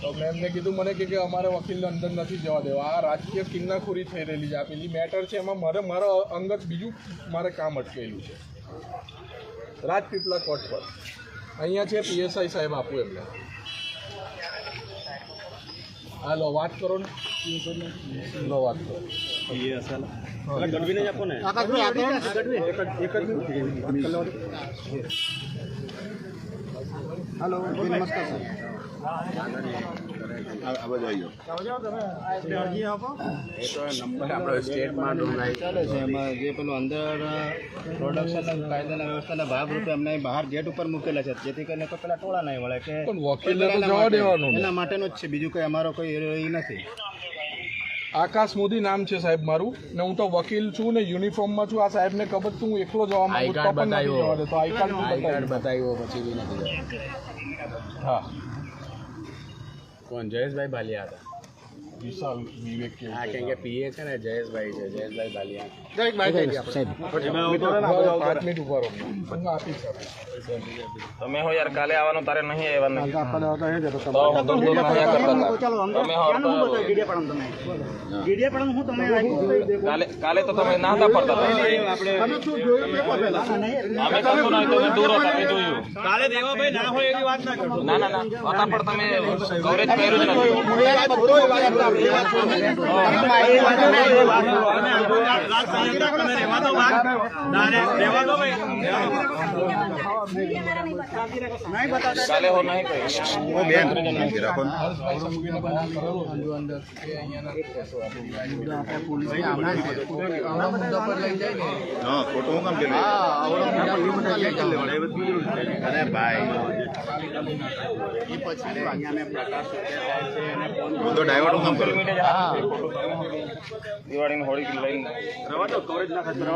તો મેં એમને કીધું મને કે અમારે વકીલને અંદર નથી જવા દેવા, આ રાજકીય કિન્નાખોરી થઈ રહેલી છે, આ પેલી મેટર છે એમાં મારા અંગત બીજું મારે કામ અટકેલું છે રાજપીપળા કોર્ટ પર. અહીંયા છે PSI સાહેબ, આપું એમને. હાલો વાત કરો ને, લો વાત કરો. ગઢવીને જ આપો ને. हेलो नमस्कार सर સ્ટેટમાં ડોંગાઈ ચાલે છે એમાં જે પેલું અંદર પ્રોડક્શન કાયદાના વ્યવસ્થાના ભાગરૂપે અમને બહાર ગેટ ઉપર મૂકેલા છે, જેથી કરીને કોઈ પેલા ટોળા નહીં મળે કે વકીલને તો જવા દેવાનું, એના માટેનું જ છે, બીજું કોઈ અમારો કોઈ એ નથી. આકાશ મોદી નામ છે સાહેબ મારું, ને હું તો વકીલ છું ને યુનિફોર્મમાં છું. આ સાહેબને ખબર છું હું એકલો જવા માંગુ છું, તો આઈ કાર્ડ બતાવ્યો પછી બી નથી. હા, કોણ? જયેશભાઈ બાલિયા હતા. વિશાલ વિવેક કે હા, કેમ કે પીએ છે ને જયેશભાઈ છે, જયેશભાઈ બાલિયા. 5 મિનિટ ઉભા રહો, હું આપીશ. તમે હો યાર, કાલે આવવાનું તારે નહીં આવવાનું. કાલે તો તમે ના હતા પડતા, અમે કશું નહીં, તમે દૂર હતા, તમે જોયું. કાલે દેવાભાઈ ના હોય એવી વાત ના કરજો. ના ના ના, હતા પણ તમે કવરેજ કર્યું જ નથી. કાલે હો નહીં દિવાળીની હોળી લઈને કવરેજ ના કવર